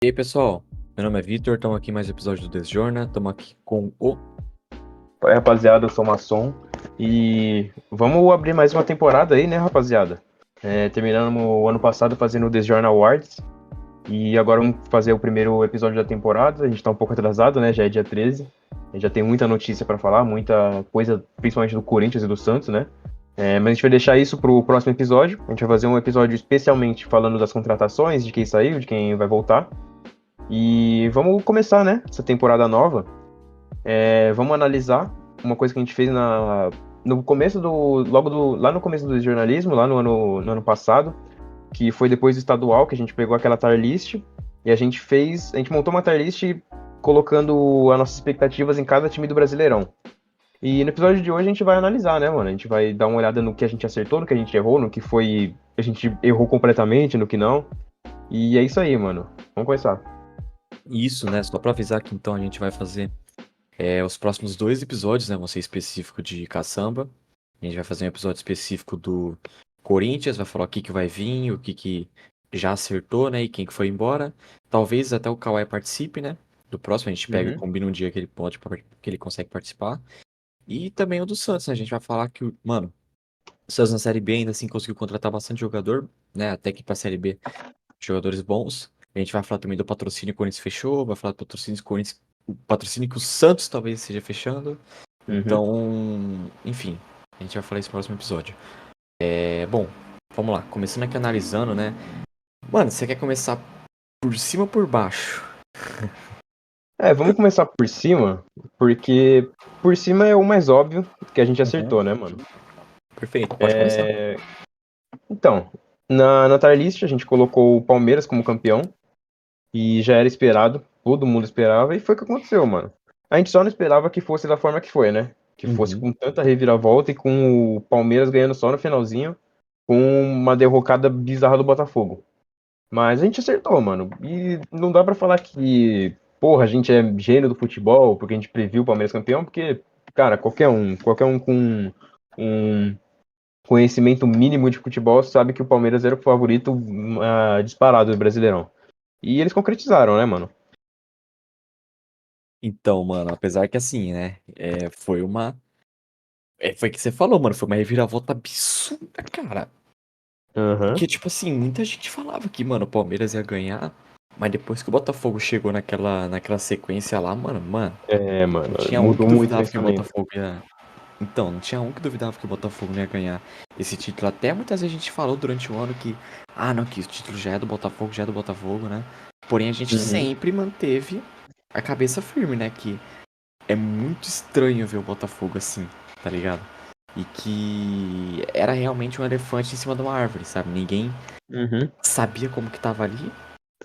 E aí, pessoal? Meu nome é Vitor, estamos aqui em mais um episódio do Desjorna. Estamos aqui com o. Oi, rapaziada, eu sou maçom e vamos abrir mais uma temporada aí, né, rapaziada? Terminamos o ano passado fazendo o The Journal Awards e agora vamos fazer o primeiro episódio da temporada. A gente tá um pouco atrasado, né? Já é dia 13. A gente já tem muita notícia pra falar, muita coisa, principalmente do Corinthians e do Santos, né? Mas a gente vai deixar isso pro próximo episódio. A gente vai fazer um episódio especialmente falando das contratações, de quem saiu, de quem vai voltar. E vamos começar, né? Essa temporada nova. Vamos analisar uma coisa que a gente fez no começo lá no começo do jornalismo, lá no ano passado, que foi depois do estadual, que a gente pegou aquela tier list e a gente montou uma tier list colocando as nossas expectativas em cada time do Brasileirão. E no episódio de hoje a gente vai analisar, né, mano? A gente vai dar uma olhada no que a gente acertou, no que a gente errou, no que foi a gente errou completamente, no que não. E é isso aí, mano. Vamos começar. Isso, né? Só para avisar que então a gente vai fazer os próximos dois episódios, né? Vão ser específico de caçamba. A gente vai fazer um episódio específico do Corinthians, vai falar o que vai vir, o que já acertou, né? E quem que foi embora. Talvez até o Kawhi participe, né? Do próximo, a gente pega e Uhum. combina um dia que ele pode, que ele consegue participar. E também o do Santos, né? A gente vai falar que, mano, o Santos na Série B ainda assim conseguiu contratar bastante jogador, né? Até que pra Série B jogadores bons. A gente vai falar também do patrocínio que o Corinthians fechou, vai falar do patrocínio que o Corinthians, o patrocínio que o Santos talvez esteja fechando. Uhum. Então, enfim, a gente vai falar isso no próximo episódio. Bom, vamos lá, começando aqui analisando, né? Mano, você quer começar por cima ou por baixo? Vamos começar por cima, porque por cima é o mais óbvio que a gente Uhum. acertou, né, mano? Perfeito, pode começar. Então, na tier list a gente colocou o Palmeiras como campeão e já era esperado, todo mundo esperava e foi o que aconteceu, mano. A gente só não esperava que fosse da forma que foi, né? Que fosse Uhum. com tanta reviravolta e com o Palmeiras ganhando só no finalzinho, com uma derrocada bizarra do Botafogo. Mas a gente acertou, mano. E não dá pra falar que, porra, a gente é gênio do futebol, porque a gente previu o Palmeiras campeão, porque, cara, qualquer um com um conhecimento mínimo de futebol sabe que o Palmeiras era o favorito disparado do Brasileirão. E eles concretizaram, né, mano? Então, mano, apesar que assim, né? Foi uma. Foi o que você falou, mano. Foi uma reviravolta absurda, cara. Aham. Porque, tipo assim, muita gente falava que, mano, o Palmeiras ia ganhar. Mas depois que o Botafogo chegou naquela sequência lá, mano, Mano, não tinha um que mudou muito o duvidava que o pensamento. Botafogo ia. Então, não tinha um que duvidava que o Botafogo não ia ganhar esse título. Até muitas vezes a gente falou durante o ano que, não, que o título já é do Botafogo, já é do Botafogo, né? Porém, a gente Uhum. sempre manteve a cabeça firme, né? Que é muito estranho ver o Botafogo assim, tá ligado? E que era realmente um elefante em cima de uma árvore, sabe? Ninguém Uhum. sabia como que tava ali.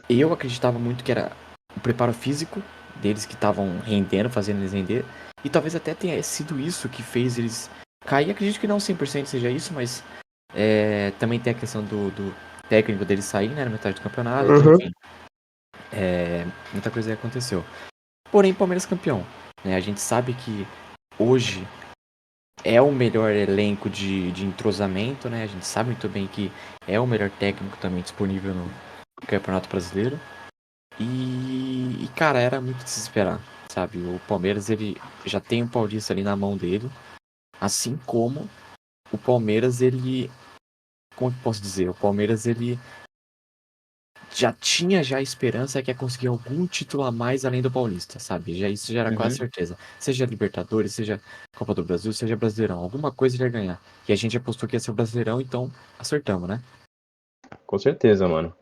Eu acreditava muito que era o preparo físico deles que estavam rendendo, fazendo eles render. E talvez até tenha sido isso que fez eles cair. Acredito que não 100% seja isso, mas também tem a questão do técnico deles sair, né, na metade do campeonato. Então, Uhum. enfim, muita coisa aí aconteceu. Porém, Palmeiras campeão. Né, a gente sabe que hoje é o melhor elenco de entrosamento, né? A gente sabe muito bem que é o melhor técnico também disponível no Campeonato Brasileiro. Cara, era muito de se esperar, sabe? O Palmeiras, ele já tem o Paulista ali na mão dele, assim como o Palmeiras, ele... Como que eu posso dizer? O Palmeiras, ele já tinha já a esperança que ia conseguir algum título a mais além do Paulista, sabe? Já isso já era quase Uhum. certeza. Seja Libertadores, seja Copa do Brasil, seja Brasileirão, alguma coisa ele ia ganhar. E a gente apostou que ia ser o Brasileirão, então acertamos, né? Com certeza, mano.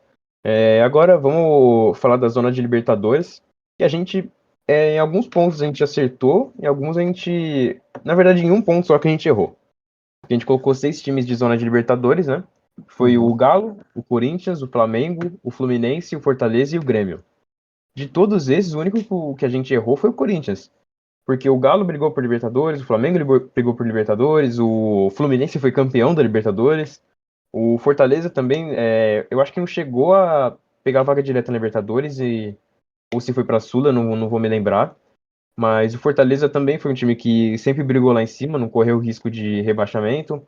Agora vamos falar da zona de Libertadores. Que a gente, em alguns pontos a gente acertou, em alguns a gente. Na verdade, em um ponto só que a gente errou. A gente colocou 6 times de zona de Libertadores, né? Foi o Uhum. Galo, o Corinthians, o Flamengo, o Fluminense, o Fortaleza e o Grêmio. De todos esses, o único que a gente errou foi o Corinthians. Porque o Galo brigou por Libertadores, o Flamengo brigou por Libertadores, o Fluminense foi campeão da Libertadores, o Fortaleza também, eu acho que não chegou a pegar a vaga direta na Libertadores, ou se foi pra Sula, não vou me lembrar. Mas o Fortaleza também foi um time que sempre brigou lá em cima, não correu risco de rebaixamento.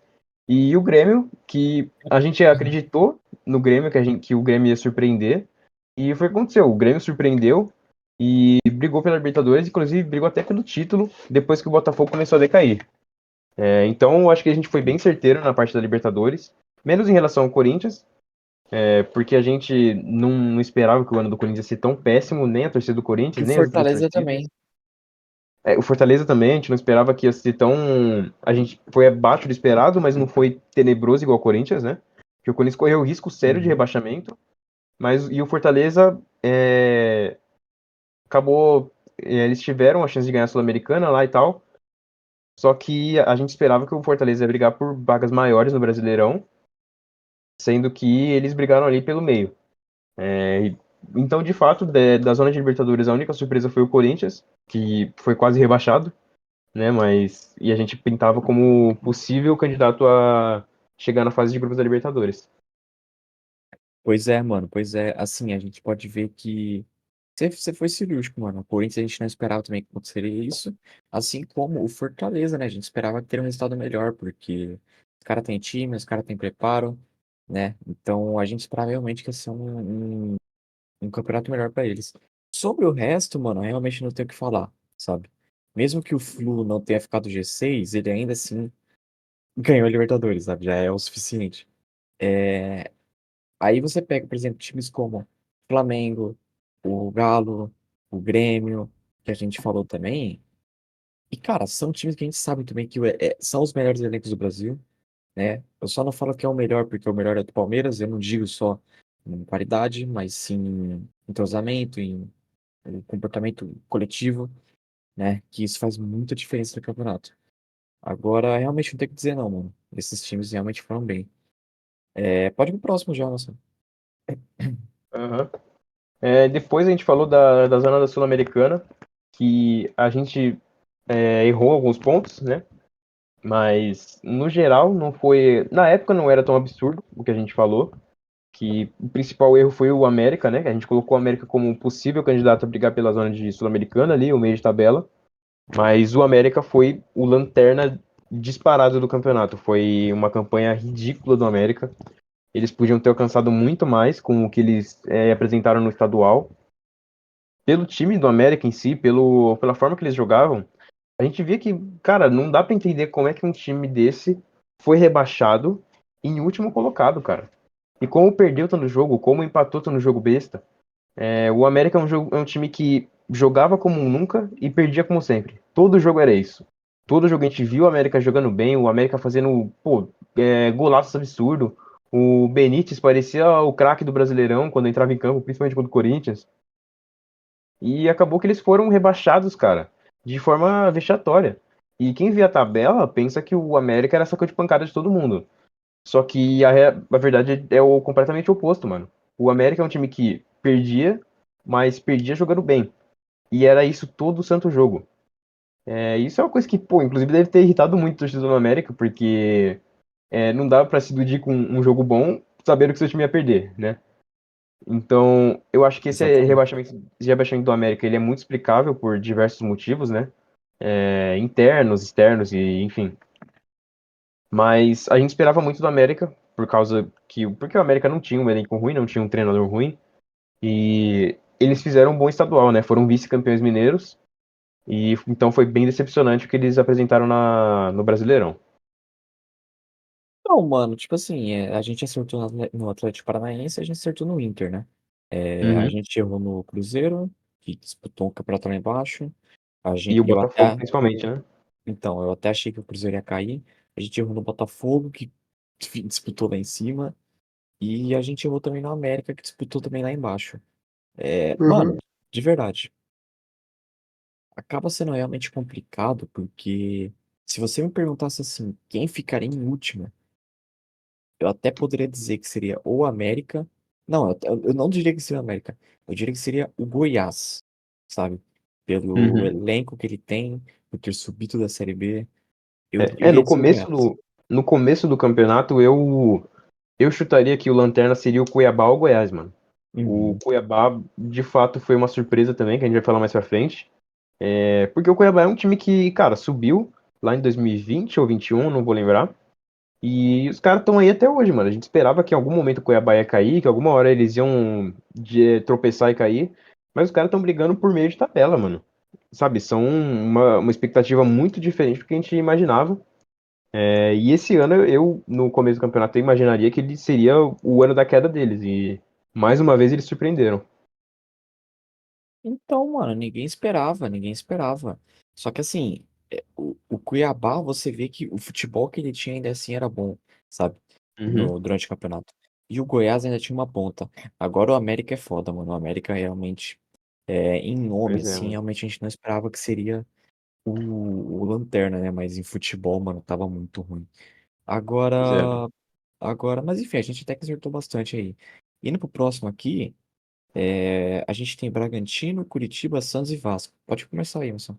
E o Grêmio, que a gente acreditou no Grêmio, que o Grêmio ia surpreender. E foi o que aconteceu. O Grêmio surpreendeu e brigou pela Libertadores, inclusive brigou até pelo título, depois que o Botafogo começou a decair. Então, eu acho que a gente foi bem certeiro na parte da Libertadores, menos em relação ao Corinthians, porque a gente não esperava que o ano do Corinthians ia ser tão péssimo, nem a torcida do E Corinthians, o nem as outras Fortaleza torcidas. também. O Fortaleza também, a gente não esperava que ia ser tão. A gente foi abaixo do esperado, mas não foi tenebroso igual o Corinthians, né? Porque o Corinthians correu risco sério de Uhum. rebaixamento, mas e o Fortaleza acabou. Eles tiveram a chance de ganhar a Sul-Americana lá e tal, só que a gente esperava que o Fortaleza ia brigar por vagas maiores no Brasileirão, sendo que eles brigaram ali pelo meio. Então, de fato, da zona de Libertadores, a única surpresa foi o Corinthians, que foi quase rebaixado, né? Mas e a gente pintava como possível candidato a chegar na fase de grupos da Libertadores. Pois é, mano. Pois é. Assim, a gente pode ver que você foi cirúrgico, mano. O Corinthians a gente não esperava também que aconteceria isso. Assim como o Fortaleza, né? A gente esperava ter um resultado melhor, porque os caras têm time, os caras têm preparo, né? Então a gente esperava realmente que ia ser um campeonato melhor pra eles. Sobre o resto, mano, realmente não tenho o que falar, sabe? Mesmo que o Flu não tenha ficado G6, ele ainda assim ganhou a Libertadores, sabe? Já é o suficiente. É, Aí você pega, por exemplo, times como Flamengo, o Galo, o Grêmio, que a gente falou também. E, cara, são times que a gente sabe também que são os melhores elencos do Brasil, né? Eu só não falo que é o melhor porque o melhor é do Palmeiras. Eu não digo só em qualidade, mas sim em entrosamento, em comportamento coletivo, né? Que isso faz muita diferença no campeonato. Agora, realmente não tem o que dizer não, mano. Esses times realmente foram bem. Pode ir pro próximo já, nossa. Uhum. Depois a gente falou da zona da Sul-Americana, que a gente errou alguns pontos, né? Mas no geral não foi. Na época não era tão absurdo o que a gente falou. Que o principal erro foi o América, né? Que a gente colocou o América como um possível candidato a brigar pela zona de Sul-Americana ali, o meio de tabela. Mas o América foi o lanterna disparado do campeonato. Foi uma campanha ridícula do América. Eles podiam ter alcançado muito mais com o que eles apresentaram no estadual. Pelo time do América em si, pela forma que eles jogavam, a gente via que, cara, não dá pra entender como é que um time desse foi rebaixado em último colocado, cara. E como perdeu tanto jogo, como empatou tanto jogo besta. O América é um time que jogava como nunca e perdia como sempre. Todo jogo era isso. Todo jogo a gente viu o América jogando bem, o América fazendo, pô, golaços absurdo. O Benítez parecia o craque do Brasileirão quando entrava em campo, principalmente contra o Corinthians. E acabou que eles foram rebaixados, cara, de forma vexatória. E quem vê a tabela pensa que o América era saco de pancada de todo mundo. Só que a verdade é o completamente oposto, mano. O América é um time que perdia, mas perdia jogando bem. E era isso todo o santo jogo. Isso é uma coisa que, pô, inclusive deve ter irritado muito o torcedor do América, porque não dá pra se iludir com um jogo bom sabendo que seu time ia perder, né? Então, eu acho que Exatamente. esse rebaixamento do América ele é muito explicável por diversos motivos, né? Internos, externos e enfim. Mas a gente esperava muito do América, porque o América não tinha um elenco ruim, não tinha um treinador ruim, e eles fizeram um bom estadual, né? Foram vice-campeões mineiros, e então foi bem decepcionante o que eles apresentaram no Brasileirão. Não, mano, tipo assim, a gente acertou no Atlético Paranaense, a gente acertou no Inter, né? A Uhum. gente errou no Cruzeiro, que disputou um campeonato lá embaixo. E o Eu Botafogo, até, principalmente, né? então, eu até achei que o Cruzeiro ia cair. A gente errou no Botafogo, que enfim, disputou lá em cima. E a gente errou também no América, que disputou também lá embaixo. Mano, Uhum. de verdade, acaba sendo realmente complicado, porque se você me perguntasse assim, quem ficaria em último? Eu até poderia dizer que seria o América. Não, eu não diria que seria o América. Eu diria que seria o Goiás, sabe? Pelo Uhum. elenco que ele tem, por ter subido da Série B. Eu É, iria dizer o Goiás. no começo do campeonato, eu chutaria que o Lanterna seria o Cuiabá ou o Goiás, mano. O Uhum. Cuiabá, de fato, foi uma surpresa também, que a gente vai falar mais pra frente. Porque o Cuiabá é um time que, cara, subiu lá em 2020 ou 21, não vou lembrar. E os caras estão aí até hoje, mano. A gente esperava que em algum momento o Cuiabá ia cair, que alguma hora eles iam tropeçar e cair. Mas os caras estão brigando por meio de tabela, mano. Sabe, são uma expectativa muito diferente do que a gente imaginava. E esse ano, no começo do campeonato, eu imaginaria que ele seria o ano da queda deles. E mais uma vez eles surpreenderam. Então, mano, ninguém esperava, ninguém esperava. Só que assim, o Cuiabá, você vê que o futebol que ele tinha ainda assim era bom, sabe? Uhum. Durante o campeonato. E o Goiás ainda tinha uma ponta. Agora o América é foda, mano. O América realmente, em nome, Pois é, assim, mano. realmente a gente não esperava que seria o Lanterna, né? Mas em futebol, mano, tava muito ruim. Pois é. Agora, mas enfim, a gente até que acertou bastante aí. Indo pro próximo aqui. A gente tem Bragantino, Curitiba, Santos e Vasco. Pode começar aí, Wilson.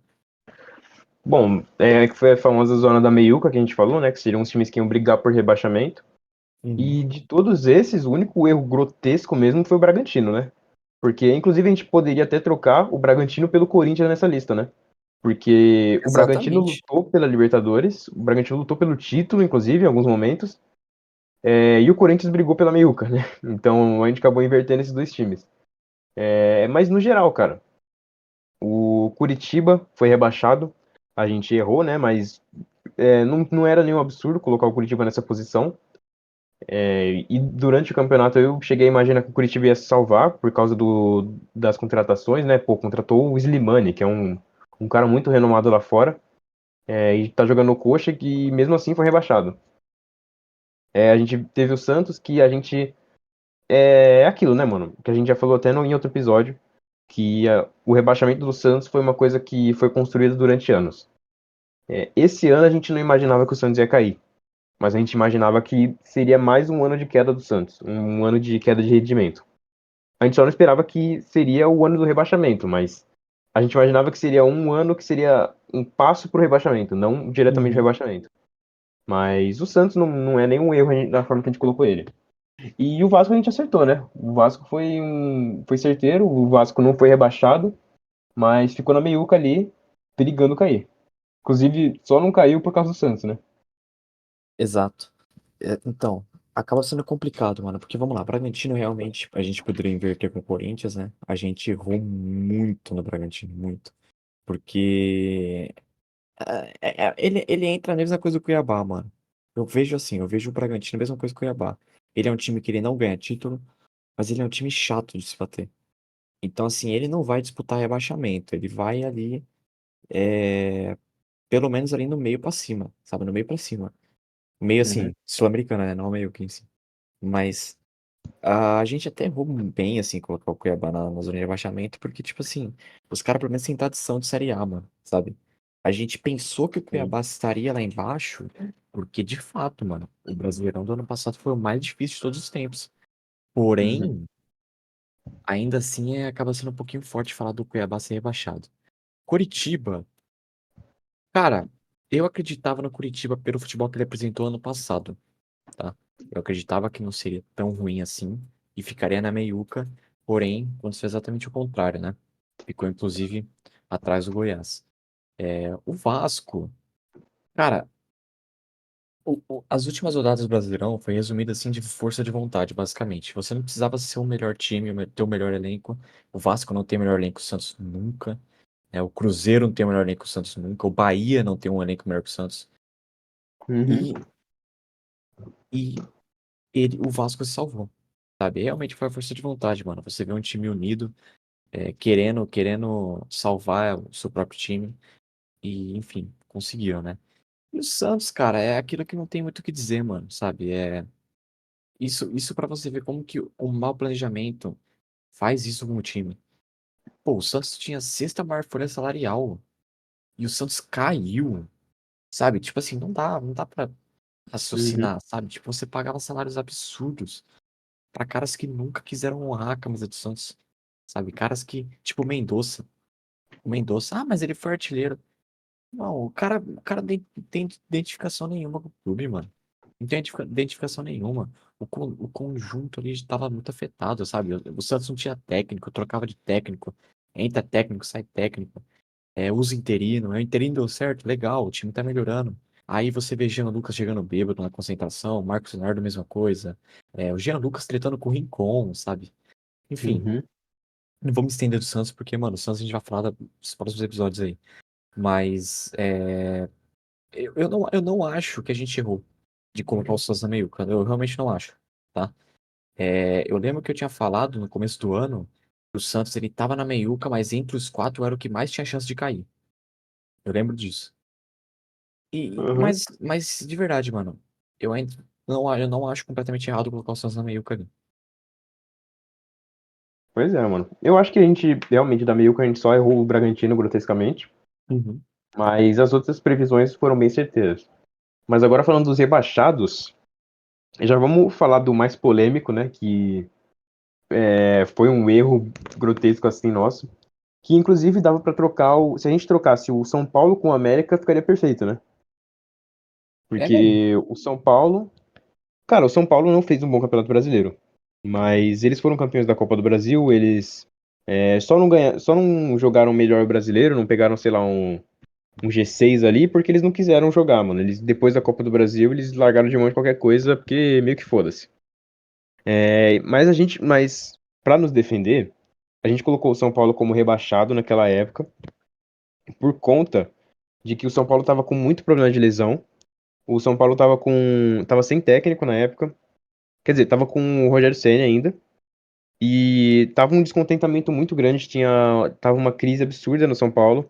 Bom, que foi a famosa zona da meiuca que a gente falou, né? Que seriam os times que iam brigar por rebaixamento. Uhum. E de todos esses, o único erro grotesco mesmo foi o Bragantino, né? Porque, inclusive, a gente poderia até trocar o Bragantino pelo Corinthians nessa lista, né? Porque o Bragantino Exatamente. lutou pela Libertadores, o Bragantino lutou pelo título, inclusive, em alguns momentos, e o Corinthians brigou pela meiuca, né? Então a gente acabou invertendo esses dois times. Mas no geral, cara, o Curitiba foi rebaixado, a gente errou, né? Mas não era nenhum absurdo colocar o Curitiba nessa posição. E durante o campeonato eu cheguei a imaginar que o Curitiba ia se salvar por causa das contratações, né? Pô, contratou o Slimani, que é um cara muito renomado lá fora, e tá jogando no Coxa, que mesmo assim foi rebaixado. A gente teve o Santos, que a gente. É aquilo, né, mano? Que a gente já falou até em outro episódio, que o rebaixamento do Santos foi uma coisa que foi construída durante anos. Esse ano a gente não imaginava que o Santos ia cair, mas a gente imaginava que seria mais um ano de queda do Santos, um ano de queda de rendimento. A gente só não esperava que seria o ano do rebaixamento, mas a gente imaginava que seria um ano que seria um passo para o rebaixamento, não diretamente o Uhum. rebaixamento. Mas o Santos não é nenhum erro da forma que a gente colocou ele. E o Vasco a gente acertou, né? O Vasco foi certeiro, o Vasco não foi rebaixado, mas ficou na meiuca ali, perigando cair. Inclusive, só não caiu por causa do Santos, né? Exato. Então, acaba sendo complicado, mano, porque vamos lá, Bragantino realmente a gente poderia inverter com o Corinthians, né? A gente errou muito no Bragantino, muito. Porque ele entra na mesma coisa do Cuiabá, mano. Eu vejo assim, eu vejo o Bragantino a mesma coisa que o Cuiabá. Ele é um time que ele não ganha título, mas ele é um time chato de se bater. Então, assim, ele não vai disputar rebaixamento, ele vai ali, é, pelo menos ali no meio pra cima, sabe? No meio pra cima. Meio Uhum, assim, sul-americana, né? Não meio que assim. Mas a gente até errou bem, assim, colocar o Cuiabá na zona de rebaixamento, porque, tipo assim, os caras pelo menos têm tradição de Série A, mano, sabe? A gente pensou que o sim. Cuiabá estaria lá embaixo, porque, de fato, mano, o Brasileirão do ano passado foi o mais difícil de todos os tempos. Uhum, Porém, ainda assim, acaba sendo um pouquinho forte falar do Cuiabá ser rebaixado. Curitiba, cara, eu acreditava no Curitiba pelo futebol que ele apresentou ano passado, tá? Eu acreditava que não seria tão ruim assim e ficaria na meiuca, porém, aconteceu exatamente o contrário, né? Ficou, inclusive, atrás do Goiás. O Vasco, cara, as últimas rodadas do Brasileirão foi resumida assim de força de vontade, basicamente. Você não precisava ser o melhor time, ter o melhor elenco. O Vasco não tem o melhor elenco que o Santos nunca. O Cruzeiro não tem o melhor elenco que o Santos nunca. O Bahia não tem um elenco melhor que o Santos. uhum, E, e o Vasco se salvou, sabe? Realmente foi a força de vontade, mano. Você vê um time unido, querendo salvar o seu próprio time e, enfim, conseguiram, né? E o Santos, cara, é aquilo que não tem muito o que dizer, mano, sabe? Isso para você ver como que o mau planejamento faz isso com o time. Pô, o Santos tinha a sexta maior folha salarial e o Santos caiu, sabe? Tipo assim, não dá pra uhum, raciocinar, sabe? Tipo, você pagava salários absurdos pra caras que nunca quiseram honrar a camisa do Santos, sabe? Caras que, tipo o Mendonça, mas ele foi artilheiro. Não, o cara nem tem identificação nenhuma com o clube, mano. Não tem identificação nenhuma. O conjunto ali estava muito afetado, sabe? O Santos não tinha técnico, trocava de técnico. Entra técnico, sai técnico. Usa interino. O interino deu certo, legal, o time tá melhorando. Aí você vê Jean Lucas chegando bêbado na concentração, Marcos Leonardo, mesma coisa. O Jean Lucas tretando com o Rincon, sabe? Enfim, Uhum. não vamos estender do Santos, porque, mano, o Santos a gente vai falar dos próximos episódios aí. Mas eu não acho que a gente errou de colocar o Santos na meiuca. Eu realmente não acho, tá? Eu lembro que eu tinha falado no começo do ano que o Santos ele tava na meiuca, mas entre os quatro era o que mais tinha chance de cair. Eu lembro disso. Uhum. Mas de verdade, mano, eu não acho completamente errado colocar o Santos na meiuca ali. Pois é, mano. Eu acho que a gente, realmente, da meio que a gente só errou o Bragantino grotescamente, Uhum. mas as outras previsões foram bem certeiras. Mas agora falando dos rebaixados, já vamos falar do mais polêmico, né? Que foi um erro grotesco assim nosso. Que inclusive dava pra trocar o. Se a gente trocasse o São Paulo com o América, ficaria perfeito, né? É mesmo? Porque o São Paulo. Cara, o São Paulo não fez um bom campeonato brasileiro. Mas eles foram campeões da Copa do Brasil, eles só não jogaram melhor o brasileiro, não pegaram, sei lá, um G6 ali, porque eles não quiseram jogar, mano. Eles, depois da Copa do Brasil, eles largaram de mão de qualquer coisa, porque meio que foda-se. Mas para nos defender, a gente colocou o São Paulo como rebaixado naquela época, por conta de que o São Paulo tava com muito problema de lesão. O São Paulo tava sem técnico na época. Quer dizer, tava com o Rogério Ceni ainda. E tava um descontentamento muito grande, tava uma crise absurda no São Paulo.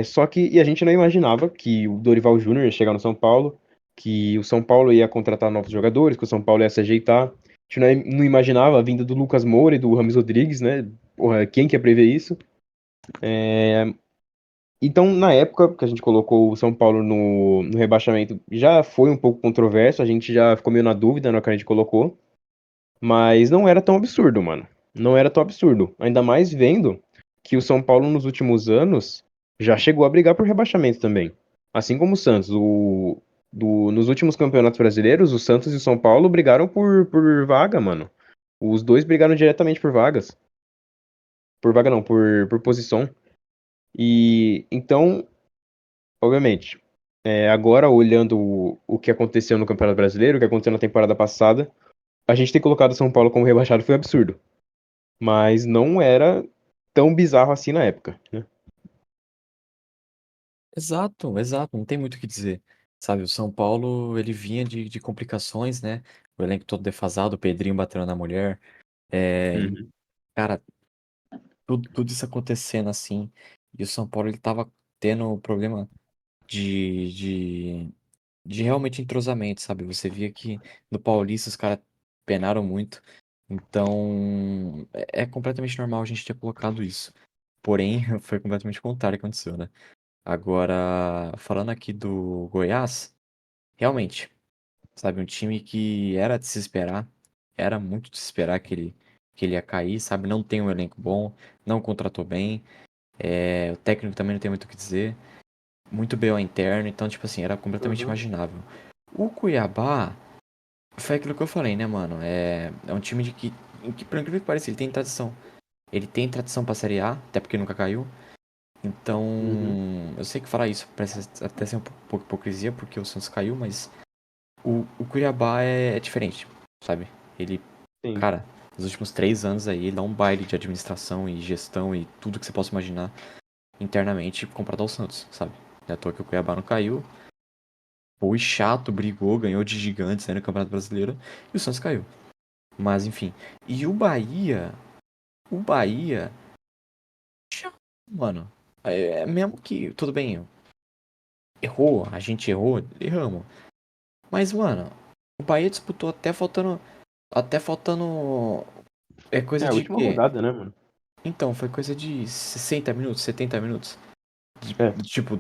Só que e a gente não imaginava que o Dorival Júnior ia chegar no São Paulo, que o São Paulo ia contratar novos jogadores, que o São Paulo ia se ajeitar. A gente não imaginava a vinda do Lucas Moura e do Rames Rodrigues, né? Porra, quem que ia prever isso? Então, na época que a gente colocou o São Paulo no rebaixamento, já foi um pouco controverso, a gente já ficou meio na dúvida na hora que a gente colocou. Mas não era tão absurdo, mano. Não era tão absurdo. Ainda mais vendo que o São Paulo nos últimos anos já chegou a brigar por rebaixamento também. Assim como o Santos. Nos últimos campeonatos brasileiros, o Santos e o São Paulo brigaram por vaga, mano. Os dois brigaram diretamente por vagas. Por vaga não, por posição. E então, obviamente, agora olhando o que aconteceu no Campeonato Brasileiro, o que aconteceu na temporada passada, a gente ter colocado o São Paulo como rebaixado foi absurdo. Mas não era tão bizarro assim na época, né? Exato, exato, não tem muito o que dizer. Sabe, o São Paulo, ele vinha de complicações, né? O elenco todo defasado, o Pedrinho batendo na mulher. E, Uhum. cara, tudo isso acontecendo assim. E o São Paulo, ele tava tendo problema de, de, de realmente entrosamento, sabe? Você via que no Paulista os caras penaram muito. Então, é completamente normal a gente ter colocado isso. Porém, foi completamente o contrário que aconteceu, né? Agora, falando aqui do Goiás, realmente, sabe, um time que era de se esperar, era muito de se esperar que ele ia cair, sabe? Não tem um elenco bom, não contratou bem, o técnico também não tem muito o que dizer, muito BO interno, então, tipo assim, era completamente Uhum. imaginável. O Cuiabá foi aquilo que eu falei, né, mano? É um time que, por incrível que pareça, ele tem tradição. Ele tem tradição pra Série A, até porque nunca caiu. Então, Uhum. eu sei que falar isso parece até ser um pouco hipocrisia, porque o Santos caiu, mas o Cuiabá é diferente, sabe? Ele, Sim, cara, nos últimos 3 anos aí, ele dá um baile de administração e gestão e tudo que você possa imaginar internamente comparado ao Santos, sabe? Não é à toa que o Cuiabá não caiu, foi chato, brigou, ganhou de gigantes aí no Campeonato Brasileiro e o Santos caiu. Mas, enfim. E o Bahia, mano, mesmo que, tudo bem, errou, a gente errou, erramos. Mas, mano, o Bahia disputou até faltando, é coisa a de última quê? rodada, né, mano? Então, foi coisa de 60 minutos, 70 minutos, É. tipo,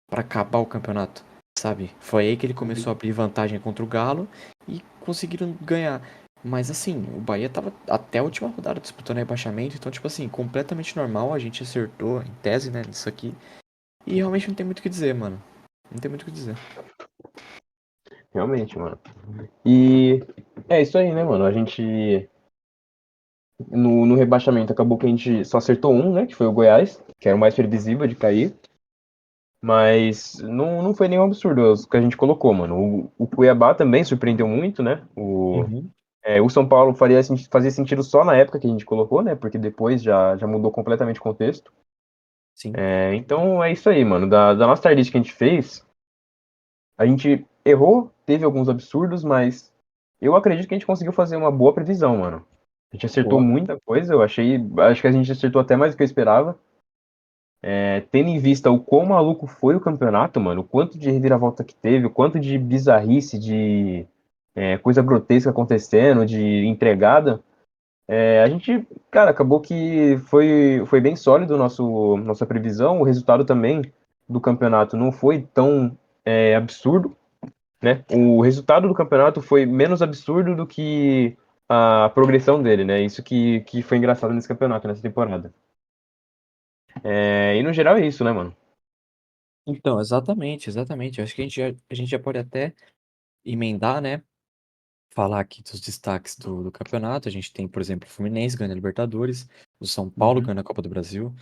pra acabar o campeonato, sabe? Foi aí que ele começou Uhum. a abrir vantagem contra o Galo e conseguiram ganhar. Mas, assim, o Bahia tava até a última rodada disputando rebaixamento, então, tipo assim, completamente normal, a gente acertou, em tese, né, nisso aqui. E realmente não tem muito o que dizer, mano. Não tem muito o que dizer. Realmente, mano. E é isso aí, né, mano? A gente. No rebaixamento acabou que a gente só acertou um, né? Que foi o Goiás, que era o mais previsível de cair. Mas não foi nenhum absurdo os que a gente colocou, mano. O Cuiabá também surpreendeu muito, né? Uhum. O São Paulo fazia sentido só na época que a gente colocou, né? Porque depois já mudou completamente o contexto. Sim. Então é isso aí, mano. Da nossa tier list que a gente fez, a gente errou, teve alguns absurdos, mas eu acredito que a gente conseguiu fazer uma boa previsão, mano. A gente acertou Boa. muita coisa, acho que a gente acertou até mais do que eu esperava. Tendo em vista o quão maluco foi o campeonato, mano, o quanto de reviravolta que teve, o quanto de bizarrice, de coisa grotesca acontecendo, de entregada, a gente, cara, acabou que foi bem sólido nossa previsão. O resultado também do campeonato não foi tão absurdo, né? O resultado do campeonato foi menos absurdo do que a progressão dele, né? Isso que foi engraçado nesse campeonato, nessa temporada. E no geral é isso, né, mano? Então, exatamente, exatamente. Eu acho que a gente já pode até emendar, né? Falar aqui dos destaques do campeonato. A gente tem, por exemplo, o Fluminense ganhando a Libertadores, o São Paulo Uhum. ganhando a Copa do Brasil.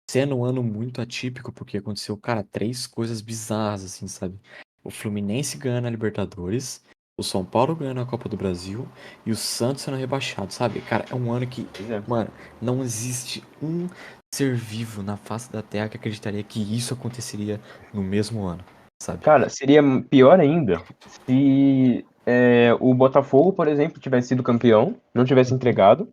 Sendo um ano muito atípico, porque aconteceu, cara, três coisas bizarras, assim, sabe? O Fluminense ganhando a Libertadores, o São Paulo ganhando a Copa do Brasil e o Santos sendo rebaixado, sabe? Cara, é um ano que, Pois é. mano, não existe um ser vivo na face da Terra que acreditaria que isso aconteceria no mesmo ano, sabe? Cara, seria pior ainda se o Botafogo, por exemplo, tivesse sido campeão, não tivesse Uhum. entregado,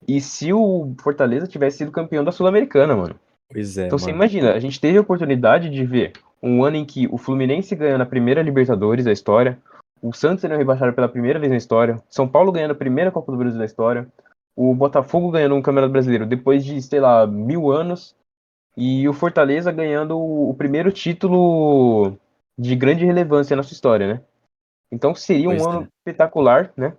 e se o Fortaleza tivesse sido campeão da Sul-Americana, mano. Pois é, Então você mano. imagina, a gente teve a oportunidade de ver um ano em que o Fluminense ganhando a primeira Libertadores da história, o Santos sendo rebaixado pela primeira vez na história, São Paulo ganhando a primeira Copa do Brasil da história, o Botafogo ganhando um Campeonato Brasileiro depois de, sei lá, 1000 anos, e o Fortaleza ganhando o primeiro título de grande relevância na sua história, né? Então seria um Pois ano é. espetacular, né?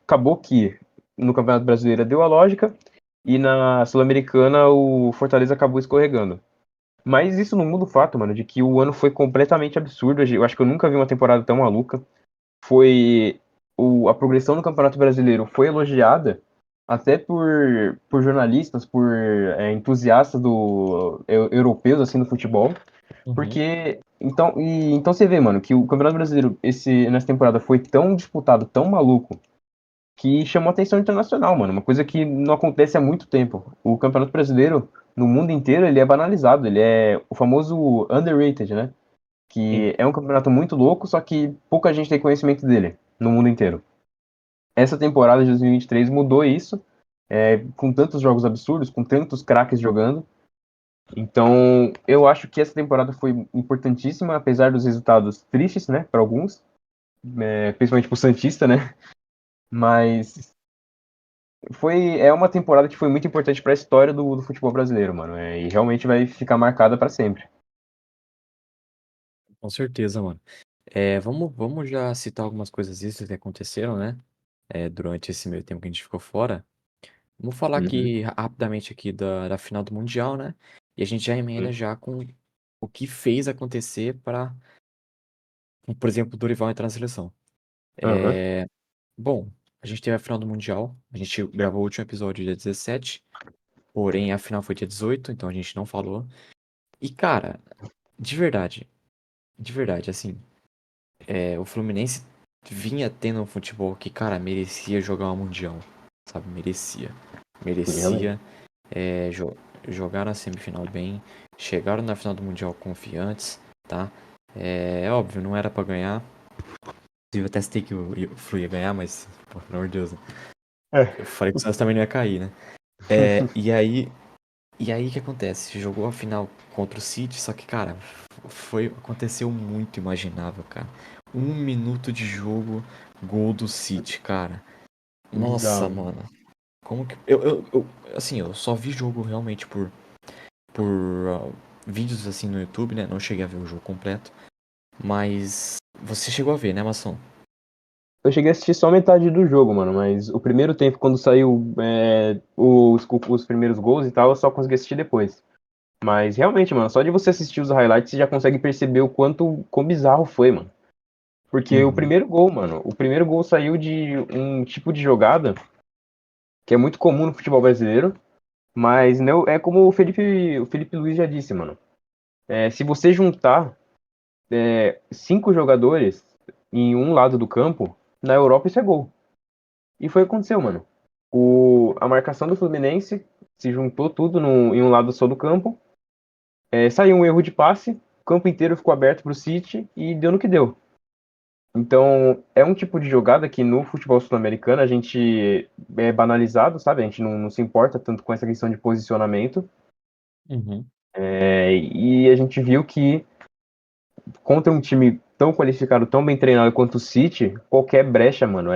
Acabou que no Campeonato Brasileiro deu a lógica e na Sul-Americana o Fortaleza acabou escorregando. Mas isso não muda o fato, mano, de que o ano foi completamente absurdo. Eu acho que eu nunca vi uma temporada tão maluca. Foi a progressão do Campeonato Brasileiro foi elogiada até por jornalistas, por entusiastas europeus assim do futebol, Uhum. porque então você vê, mano, que o Campeonato Brasileiro nessa temporada foi tão disputado, tão maluco, que chamou atenção internacional, mano. Uma coisa que não acontece há muito tempo. O Campeonato Brasileiro, no mundo inteiro, ele é banalizado. Ele é o famoso underrated, né? Sim. Que é um campeonato muito louco, só que pouca gente tem conhecimento dele no mundo inteiro. Essa temporada de 2023 mudou isso, com tantos jogos absurdos, com tantos craques jogando. Então, eu acho que essa temporada foi importantíssima, apesar dos resultados tristes, né, para alguns, principalmente pro Santista, né? Mas é uma temporada que foi muito importante para a história do futebol brasileiro, mano. E realmente vai ficar marcada para sempre. Com certeza, mano. Vamos já citar algumas coisas extras que aconteceram, né? Durante esse meio tempo que a gente ficou fora. Vamos falar Uhum, aqui rapidamente aqui da final do Mundial, né? E a gente já emenda sim. já com o que fez acontecer para, por exemplo, o Dorival entrar na seleção. Aham. Bom, a gente teve a final do Mundial, a gente gravou o último episódio dia 17, porém a final foi dia 18, então a gente não falou. E cara, de verdade, assim, o Fluminense vinha tendo um futebol que, cara, merecia jogar uma Mundial, sabe? Merecia. Sim, realmente. Merecia. É, jogaram a semifinal bem, chegaram na final do Mundial confiantes, tá? É óbvio, não era pra ganhar. Inclusive, eu até citei que o Flu ia ganhar, mas, pô, pelo amor de Deus, né? É. Eu falei que o Santos também não ia cair, né? E aí o que acontece? Jogou a final contra o City, só que, cara, aconteceu muito imaginável, cara. 1 minuto de jogo, gol do City, cara. Nossa, Bizarro. mano. Como que. Assim, eu só vi jogo realmente por vídeos assim no YouTube, né? Não cheguei a ver o jogo completo. Mas você chegou a ver, né, Maçom? Eu cheguei a assistir só metade do jogo, mano, mas o primeiro tempo, quando saiu os primeiros gols e tal, eu só consegui assistir depois. Mas realmente, mano, só de você assistir os highlights, você já consegue perceber quão bizarro foi, mano. Porque o Uhum. primeiro gol, mano, o primeiro gol saiu de um tipo de jogada que é muito comum no futebol brasileiro, mas não, é como o Felipe Luiz já disse, mano. Se você juntar 5 jogadores em um lado do campo, na Europa isso é gol. E foi o que aconteceu, mano. A marcação do Fluminense se juntou tudo em um lado só do campo. Saiu um erro de passe, o campo inteiro ficou aberto pro City e deu no que deu. Então, é um tipo de jogada que no futebol sul-americano a gente é banalizado, sabe? A gente não se importa tanto com essa questão de posicionamento. Uhum. E a gente viu que contra um time tão qualificado, tão bem treinado quanto o City, qualquer brecha, mano,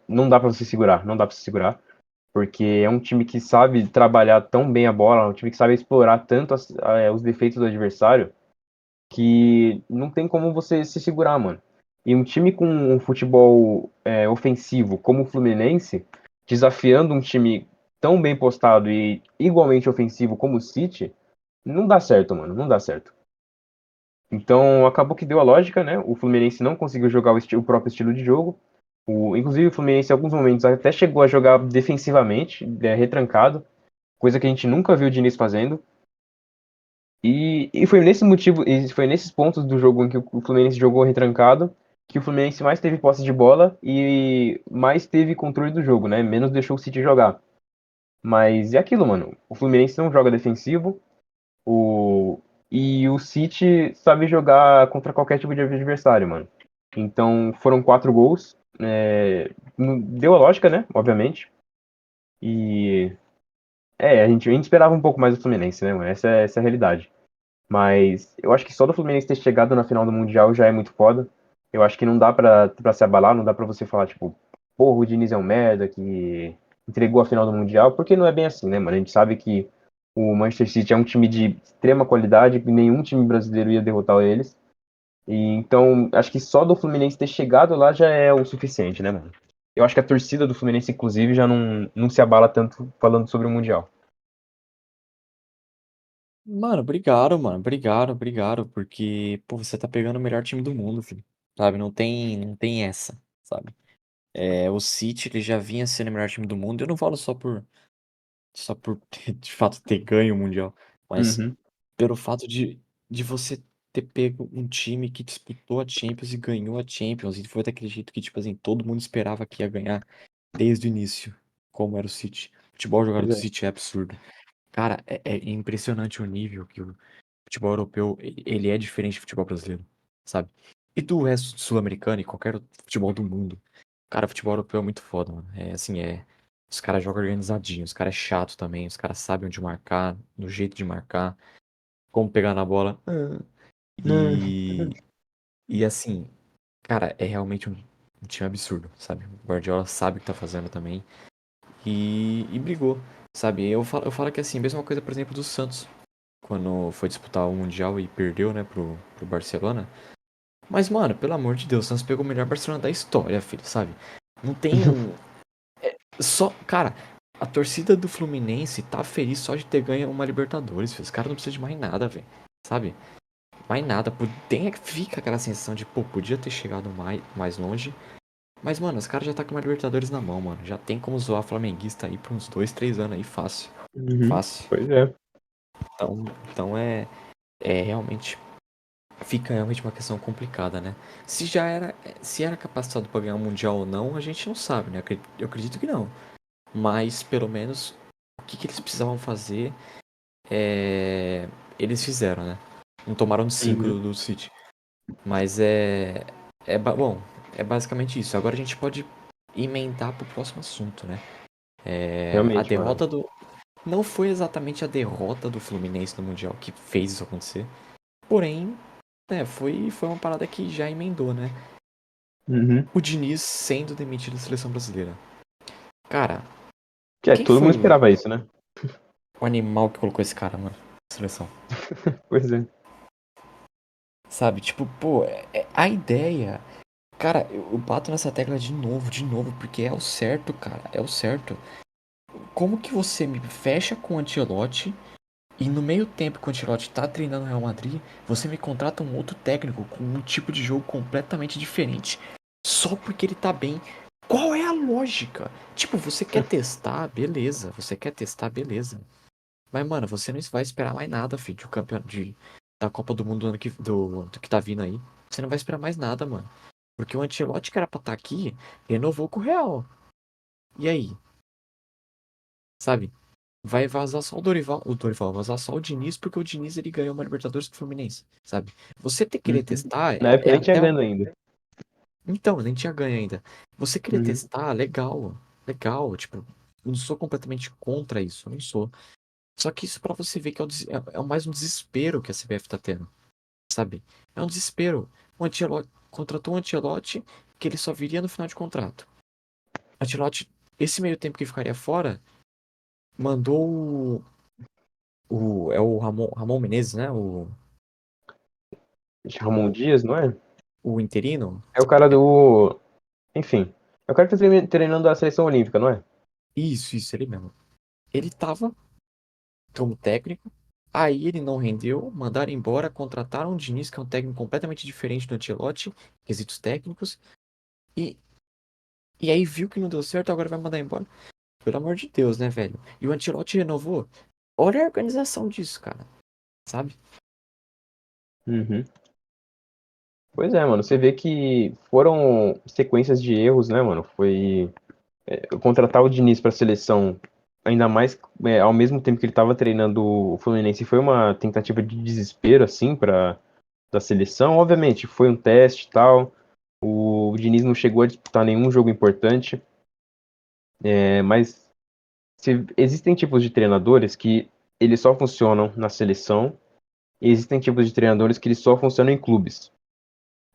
não dá pra você segurar, não dá pra você segurar, porque é um time que sabe trabalhar tão bem a bola, é um time que sabe explorar tanto os defeitos do adversário, que não tem como você se segurar, mano. E um time com um futebol ofensivo como o Fluminense, desafiando um time tão bem postado e igualmente ofensivo como o City, não dá certo, mano, não dá certo. Então acabou que deu a lógica, né? O Fluminense não conseguiu jogar o próprio estilo de jogo. Inclusive o Fluminense em alguns momentos até chegou a jogar defensivamente, retrancado, coisa que a gente nunca viu o Diniz fazendo. E foi nesse motivo, e foi nesses pontos do jogo em que o Fluminense jogou retrancado, que o Fluminense mais teve posse de bola e mais teve controle do jogo, né? Menos deixou o City jogar. Mas é aquilo, mano. O Fluminense não joga defensivo, o... E o City sabe jogar contra qualquer tipo de adversário, mano. Então foram 4 gols. Deu a lógica, né? Obviamente. E. A gente esperava um pouco mais do Fluminense, né, mano? Essa é a realidade. Mas eu acho que só do Fluminense ter chegado na final do Mundial já é muito foda. Eu acho que não dá pra se abalar, não dá pra você falar, tipo, porra, o Diniz é um merda que entregou a final do Mundial, porque não é bem assim, né, mano? A gente sabe que o Manchester City é um time de extrema qualidade, que nenhum time brasileiro ia derrotar eles. E então, acho que só do Fluminense ter chegado lá já é o suficiente, né, mano? Eu acho que a torcida do Fluminense, inclusive, já não se abala tanto falando sobre o Mundial. Mano, obrigado, mano. Obrigado, obrigado. Porque, pô, você tá pegando o melhor time do mundo, filho. Sabe? Não tem essa, sabe? O City, ele já vinha sendo o melhor time do mundo. Eu não falo só por de fato ter ganho o Mundial. Mas Uhum. pelo fato de você ter pego um time que disputou a Champions e ganhou a Champions. E foi daquele jeito que, tipo assim, todo mundo esperava que ia ganhar desde o início. Como era o City. O futebol jogado Pois do é. City é absurdo. Cara, é impressionante o nível que o futebol europeu, ele é diferente do futebol brasileiro, sabe? E do resto sul-americano e qualquer outro futebol do mundo. Cara, o futebol europeu é muito foda, mano. Os caras jogam organizadinho, os caras é chato também, os caras sabem onde marcar, no jeito de marcar, como pegar na bola. E, e assim, cara, é realmente um time absurdo, sabe? O Guardiola sabe o que tá fazendo também. E brigou, sabe? Eu falo que assim, mesma coisa, por exemplo, do Santos quando foi disputar o Mundial e perdeu, né, pro Barcelona. Mas, mano, pelo amor de Deus, o Santos pegou o melhor Barcelona da história, filho, sabe? Não tem. Só. Cara, a torcida do Fluminense tá feliz só de ter ganho uma Libertadores, filho. Os caras não precisam de mais nada, velho. Sabe? Mais nada. Fica aquela sensação de, pô, podia ter chegado mais longe. Mas, mano, os caras já tá com uma Libertadores na mão, mano. Já tem como zoar flamenguista aí por uns 2, 3 anos aí, fácil. Uhum. Fácil. Pois é. Então é realmente fica realmente uma questão complicada, né? Se era capacitado para ganhar o Mundial ou não, a gente não sabe, né? Eu acredito que não. Mas, pelo menos, o que eles precisavam fazer, eles fizeram, né? Não tomaram 5 Uhum. do City. Mas bom, é basicamente isso. Agora a gente pode emendar pro próximo assunto, né? A Realmente, mano. derrota do... Não foi exatamente a derrota do Fluminense no Mundial que fez isso acontecer. Porém, foi uma parada que já emendou, né? Uhum. O Diniz sendo demitido da seleção brasileira. Cara, quem Todo mundo foi o, esperava isso, né? o animal que colocou esse cara, mano, na seleção? Pois é. Sabe, tipo, pô, a ideia. Cara, eu bato nessa tecla de novo, porque é o certo, cara, é o certo. Como que você me fecha com o Ancelotti e no meio tempo que o Ancelotti tá treinando o Real Madrid, você me contrata um outro técnico com um tipo de jogo completamente diferente, só porque ele tá bem? Qual é a lógica? Tipo, você quer testar, beleza. Você quer testar, beleza. Mas, mano, você não vai esperar mais nada, filho, de um campeão da Copa do Mundo do que tá vindo aí, você não vai esperar mais nada, mano. Porque o Ancelotti que era pra estar aqui, renovou com o Real. E aí? Sabe? Vai vazar só o Dorival vai vazar só o Diniz, porque o Diniz ele ganhou uma Libertadores com o Fluminense, sabe? Você ter querer Uhum. testar Na época é nem tinha até. ganho ainda. Então, nem tinha ganho ainda. Você querer Uhum. testar, legal. Legal, tipo, eu não sou completamente contra isso, eu não sou. Só que isso pra você ver que é mais um desespero que a CBF tá tendo, sabe? É um desespero. O Ancelotti contratou um Ancelotti que ele só viria no final de contrato. O Ancelotti, esse meio tempo que ficaria fora, mandou é o Ramon Menezes, né? Ramon Dias, não é? O interino. É o cara do. Enfim. É o cara que tá treinando a seleção olímpica, não é? Isso, ele mesmo. Ele tava como técnico. Aí ele não rendeu, mandaram embora, contrataram o Diniz, que é um técnico completamente diferente do Ancelotti, quesitos técnicos, e, e aí viu que não deu certo, agora vai mandar embora. Pelo amor de Deus, né, velho? E o Ancelotti renovou. Olha a organização disso, cara, sabe? Uhum. Pois é, mano. Você vê que foram sequências de erros, né, mano? Foi contratar o Diniz pra seleção, ainda mais ao mesmo tempo que ele tava treinando o Fluminense, foi uma tentativa de desespero, assim, da seleção. Obviamente, foi um teste e tal. O Diniz não chegou a disputar nenhum jogo importante, mas existem tipos de treinadores que eles só funcionam na seleção, e existem tipos de treinadores que eles só funcionam em clubes.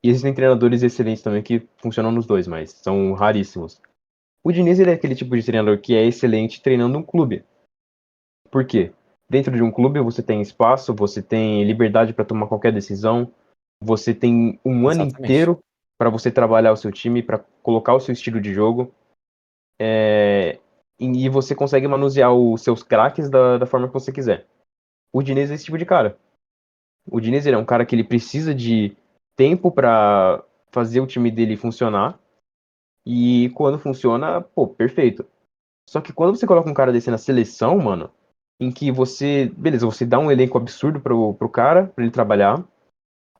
E existem treinadores excelentes também que funcionam nos dois, mas são raríssimos. O Diniz ele é aquele tipo de treinador que é excelente treinando um clube. Por quê? Dentro de um clube você tem espaço, você tem liberdade para tomar qualquer decisão, você tem um ano Exatamente. inteiro para você trabalhar o seu time, para colocar o seu estilo de jogo, e você consegue manusear os seus craques da forma que você quiser. O Diniz é esse tipo de cara. O Diniz ele é um cara que ele precisa de tempo para fazer o time dele funcionar, e quando funciona, pô, perfeito. Só que quando você coloca um cara desse na seleção, mano, em que você, beleza, você dá um elenco absurdo pro cara, pra ele trabalhar,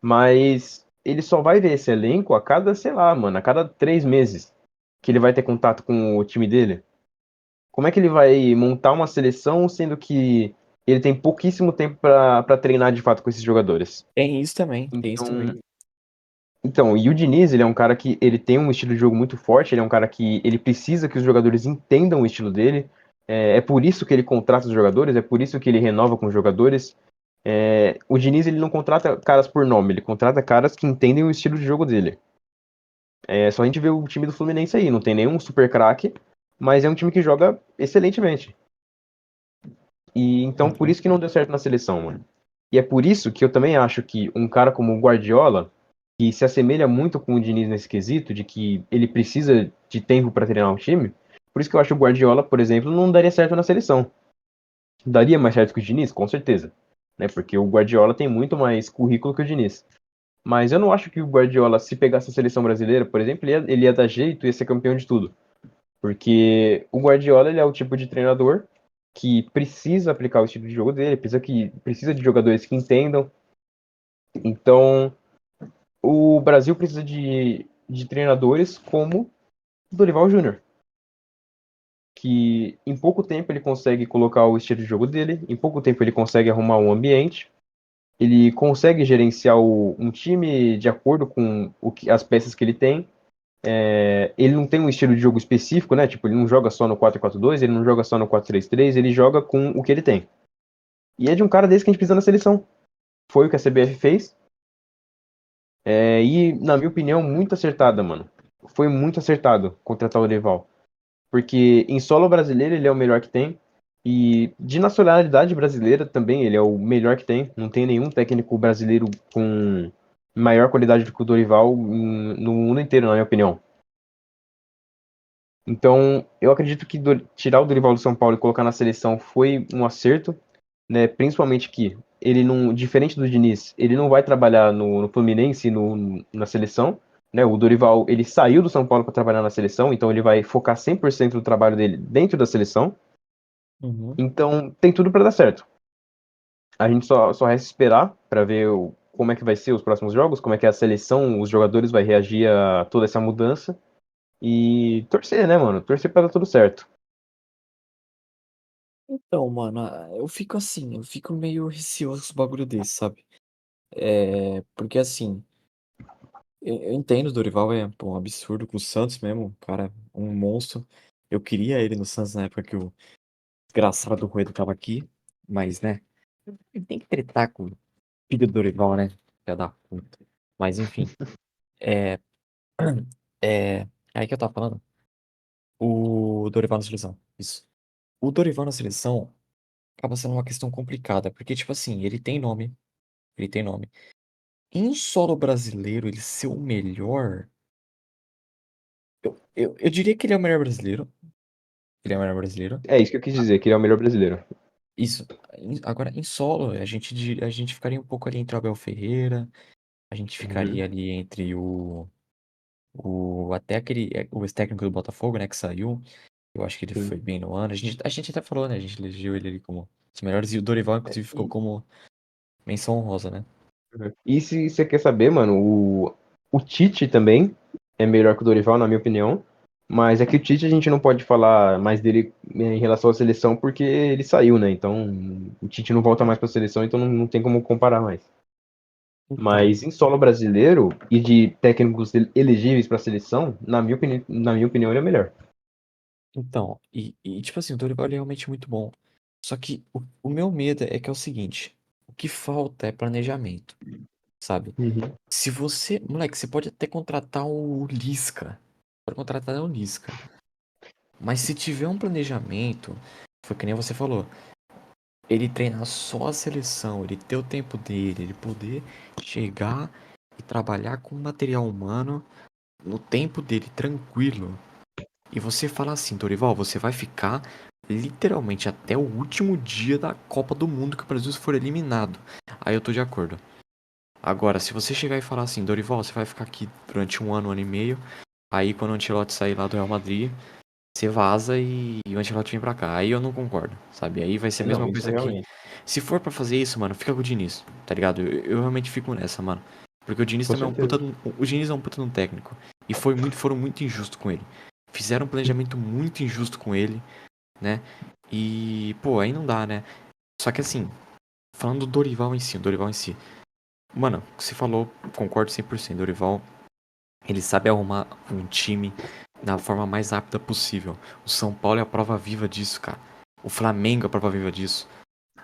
mas ele só vai ver esse elenco a cada, sei lá, mano, a cada 3 meses que ele vai ter contato com o time dele. Como é que ele vai montar uma seleção sendo que ele tem pouquíssimo tempo pra treinar de fato com esses jogadores? Tem isso também, tem isso também. Então, e o Diniz, ele é um cara que ele tem um estilo de jogo muito forte, ele é um cara que ele precisa que os jogadores entendam o estilo dele. É por isso que ele contrata os jogadores, é por isso que ele renova com os jogadores. O Diniz, ele não contrata caras por nome, ele contrata caras que entendem o estilo de jogo dele. Só a gente vê o time do Fluminense aí, não tem nenhum super craque, mas é um time que joga excelentemente. E então, por Uhum. isso que não deu certo na seleção, mano. E é por isso que eu também acho que um cara como o Guardiola, que se assemelha muito com o Diniz nesse quesito, de que ele precisa de tempo para treinar o time, por isso que eu acho que o Guardiola, por exemplo, não daria certo na seleção. Daria mais certo que o Diniz? Com certeza. Né? Porque o Guardiola tem muito mais currículo que o Diniz. Mas eu não acho que o Guardiola, se pegasse a seleção brasileira, por exemplo, ele ia dar jeito e ia ser campeão de tudo. Porque o Guardiola ele é o tipo de treinador que precisa aplicar o estilo de jogo dele, precisa de jogadores que entendam. Então, o Brasil precisa de treinadores como o Dorival Júnior, que em pouco tempo ele consegue colocar o estilo de jogo dele, em pouco tempo ele consegue arrumar um ambiente, ele consegue gerenciar um time de acordo com as peças que ele tem. Ele não tem um estilo de jogo específico, né? Tipo, ele não joga só no 4-4-2, ele não joga só no 4-3-3, ele joga com o que ele tem. E é de um cara desse que a gente precisa na seleção. Foi o que a CBF fez. E, na minha opinião, muito acertada, mano. Foi muito acertado contratar o Dorival. Porque em solo brasileiro ele é o melhor que tem. E de nacionalidade brasileira também ele é o melhor que tem. Não tem nenhum técnico brasileiro com maior qualidade do que o Dorival no mundo inteiro, na minha opinião. Então, eu acredito que tirar o Dorival do São Paulo e colocar na seleção foi um acerto, né? Principalmente que ele não, diferente do Diniz, ele não vai trabalhar no Fluminense, na seleção, né? O Dorival, ele saiu do São Paulo para trabalhar na seleção, então ele vai focar 100% do trabalho dele dentro da seleção. Uhum. Então, tem tudo para dar certo. A gente só resta esperar para ver como é que vai ser os próximos jogos, como é que a seleção, os jogadores vai reagir a toda essa mudança e torcer, né, mano? Torcer para dar tudo certo. Então, mano, eu fico meio receoso com os bagulho desse, sabe? Porque assim, eu entendo o Dorival é pô, um absurdo com o Santos mesmo, cara, um monstro. Eu queria ele no Santos na época que o desgraçado do Rueda tava aqui, mas, né, ele tem que tretar com o filho do Dorival, né? Filha da puta. Mas, enfim, é, é aí que eu tava falando. O Dorival na seleção, isso. O Dorival na seleção acaba sendo uma questão complicada, porque, tipo assim, ele tem nome. Em solo brasileiro, ele ser o melhor, eu diria que ele é o melhor brasileiro. Ele é o melhor brasileiro. É isso que eu quis dizer, que ele é o melhor brasileiro. Isso. Agora, em solo, a gente ficaria um pouco ali entre o Abel Ferreira, a gente ficaria Uhum, ali entre até aquele, o ex-técnico do Botafogo, né, que saiu. Eu acho que ele sim. foi bem no ano. A gente até falou, né, a gente elegeu ele ali como os melhores, e o Dorival, É, inclusive, ficou e, como menção honrosa, né? e se você quer saber, mano, o Tite também é melhor que o Dorival, na minha opinião. Mas é que o Tite a gente não pode falar mais dele em relação à seleção porque ele saiu, né? Então o Tite não volta mais pra seleção, então não tem como comparar mais. Então, Mas em solo brasileiro e de técnicos elegíveis para a seleção, na minha opinião, ele é melhor. tipo assim, o Dorival ele é realmente muito bom. Só que o meu medo é que é o seguinte, o que falta é planejamento, sabe? Uhum. Se você, moleque, você pode até contratar o Lisca, pode contratar o Lisca, mas se tiver um planejamento, foi que nem você falou, ele treinar só a seleção, ele ter o tempo dele, ele poder chegar e trabalhar com material humano no tempo dele, tranquilo. E você fala assim, Dorival, você vai ficar literalmente até o último dia da Copa do Mundo que o Brasil for eliminado. Aí eu tô de acordo. Agora, se você chegar e falar assim, Dorival, você vai ficar aqui durante um ano e meio, aí quando o Ancelotti sair lá do Real Madrid, você vaza e o Ancelotti vem pra cá. Aí eu não concordo, sabe? Aí vai ser a Não, mesma isso coisa que. realmente, Se for pra fazer isso, mano, fica com o Diniz, tá ligado? Eu realmente fico nessa, mano. Porque o Diniz com também é um puta. certeza. O Diniz é um puta de um técnico. E foram muito injustos com ele. Fizeram um planejamento muito injusto com ele, né? E, pô, aí não dá, né? Só que assim, falando do Dorival em si, o Dorival em si. Mano, o que você falou, concordo 100%. Dorival, ele sabe arrumar um time da forma mais rápida possível. O São Paulo é a prova viva disso, cara. O Flamengo é a prova viva disso.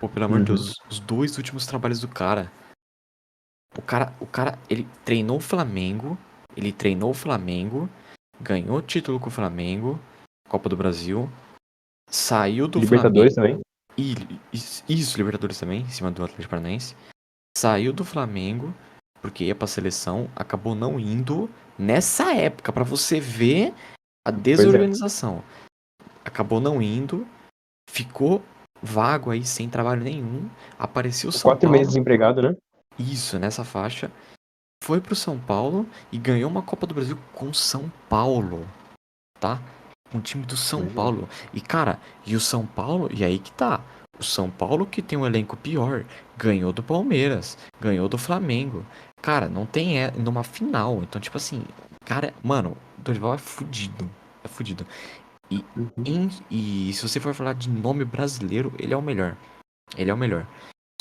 Pô, pelo amor de Uhum. Deus, os dois últimos trabalhos do cara. Ele treinou o Flamengo, ganhou título com o Flamengo, Copa do Brasil, saiu do Libertadores Flamengo. também? E, isso, Libertadores também, em cima do Atlético Paranaense. Saiu do Flamengo, porque ia pra seleção, acabou não indo nessa época, pra você ver a Pois é. desorganização. Acabou não indo, ficou vago aí, sem trabalho nenhum. Apareceu São 4 meses Paulo, desempregado, né? isso, nessa faixa. Foi pro São Paulo e ganhou uma Copa do Brasil com São Paulo, tá? Um time do São Pois é. Paulo. E cara, e o São Paulo, e aí que tá. O São Paulo, que tem um elenco pior, ganhou do Palmeiras, ganhou do Flamengo. Cara, não tem numa final. Então, tipo assim, cara, mano, o Dorival é fudido. É fudido. E, Uhum. e se você for falar de nome brasileiro, ele é o melhor. Ele é o melhor.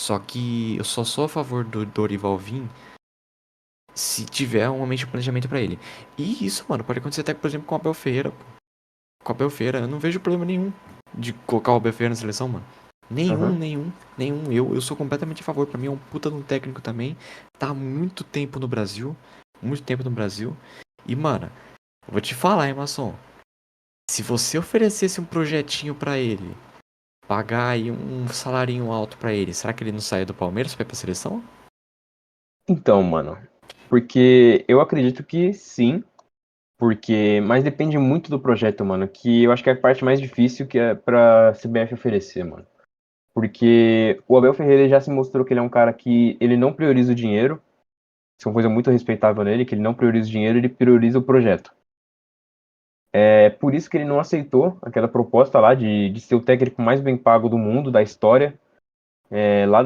Só que eu só sou a favor do Dorival vir se tiver realmente um planejamento pra ele. E isso, mano, pode acontecer até, por exemplo, com o Abel Ferreira. Com o Abel Ferreira, eu não vejo problema nenhum de colocar o Abel Ferreira na seleção, mano. Aham. Nenhum. Eu sou completamente a favor. Pra mim é um puta de um técnico também. Tá há muito tempo no Brasil. Muito tempo no Brasil. E, mano, eu vou te falar, hein, maçom. Se você oferecesse um projetinho pra ele, pagar aí um salarinho alto pra ele, será que ele não saia do Palmeiras pra ir pra seleção? Então, mano, porque eu acredito que sim, mas depende muito do projeto, mano, que eu acho que é a parte mais difícil que é pra CBF oferecer, mano. Porque o Abel Ferreira já se mostrou que ele é um cara que ele não prioriza o dinheiro, isso é uma coisa muito respeitável nele, que ele não prioriza o dinheiro, ele prioriza o projeto. É por isso que ele não aceitou aquela proposta lá de ser o técnico mais bem pago do mundo, da história, lá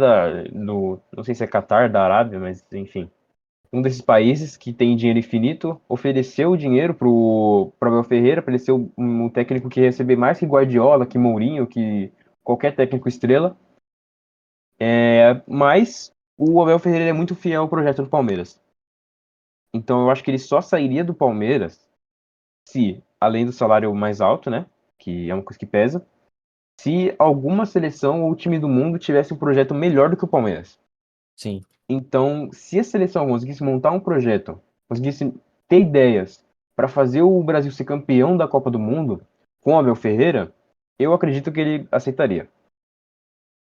não sei se é Catar, da Arábia, mas enfim, um desses países que tem dinheiro infinito ofereceu dinheiro pro Abel Ferreira para ele ser um técnico que ia receber mais que Guardiola, que Mourinho, que qualquer técnico estrela. Mas o Abel Ferreira é muito fiel ao projeto do Palmeiras. Então eu acho que ele só sairia do Palmeiras se, além do salário mais alto, né, que é uma coisa que pesa, se alguma seleção ou time do mundo tivesse um projeto melhor do que o Palmeiras. Sim. Então, se a seleção conseguisse montar um projeto, conseguisse ter ideias para fazer o Brasil ser campeão da Copa do Mundo com o Abel Ferreira, eu acredito que ele aceitaria.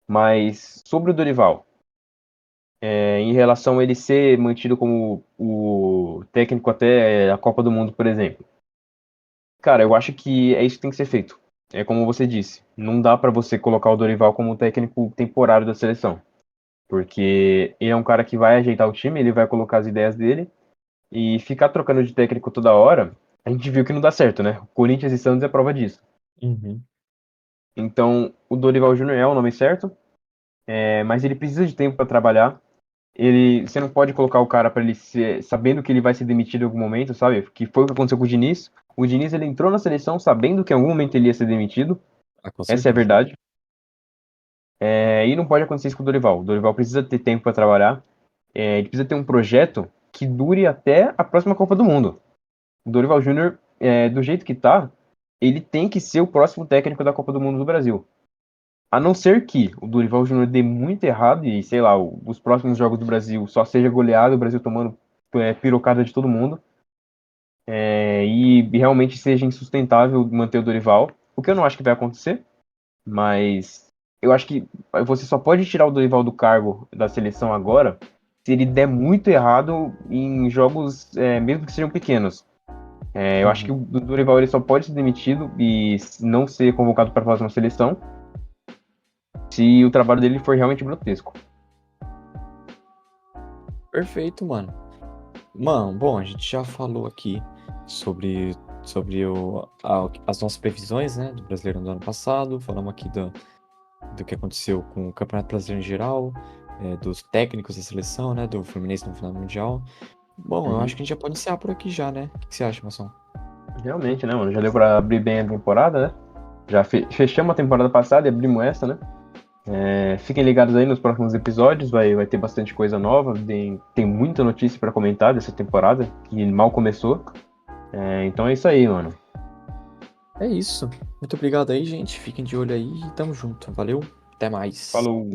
Mas sobre o Dorival, em relação a ele ser mantido como o técnico até a Copa do Mundo, por exemplo, cara, eu acho que é isso que tem que ser feito. É como você disse, não dá para você colocar o Dorival como técnico temporário da seleção, porque ele é um cara que vai ajeitar o time, ele vai colocar as ideias dele. E ficar trocando de técnico toda hora, a gente viu que não dá certo, né? Corinthians e Santos é prova disso. Uhum. Então, o Dorival Júnior é o nome certo, mas ele precisa de tempo para trabalhar. Você não pode colocar o cara para ele ser, sabendo que ele vai ser demitido em algum momento, sabe? Que foi o que aconteceu com o Diniz. O Diniz ele entrou na seleção sabendo que em algum momento ele ia ser demitido. Ah, com Essa é a certeza. verdade. E não pode acontecer isso com o Dorival. O Dorival precisa ter tempo para trabalhar. Ele precisa ter um projeto que dure até a próxima Copa do Mundo. O Dorival Júnior, do jeito que tá, ele tem que ser o próximo técnico da Copa do Mundo do Brasil. A não ser que o Dorival Júnior dê muito errado e, sei lá, os próximos jogos do Brasil só seja goleado, o Brasil tomando pirocada de todo mundo, e realmente seja insustentável manter o Dorival, o que eu não acho que vai acontecer, mas eu acho que você só pode tirar o Dorival do cargo da seleção agora se ele der muito errado em jogos, mesmo que sejam pequenos. Eu acho que Uhum. o Dorival ele só pode ser demitido e não ser convocado para a próxima seleção se o trabalho dele for realmente grotesco. Perfeito, mano. Mano, bom, a gente já falou aqui sobre, as nossas previsões, né, do Brasileirão do ano passado. Falamos aqui do que aconteceu com o Campeonato Brasileiro em geral, dos técnicos da seleção, né, do Fluminense no final do Mundial. Bom, eu acho Uhum. que a gente já pode encerrar por aqui já, né? O que você acha, Mação? Realmente, né, mano? Já deu para abrir bem a temporada, né? Já fechamos a temporada passada e abrimos essa, né? Fiquem ligados aí nos próximos episódios, vai ter bastante coisa nova, tem muita notícia para comentar dessa temporada, que mal começou. Então é isso aí, mano. É isso. Muito obrigado aí, gente. Fiquem de olho aí e tamo junto. Valeu, até mais. Falou!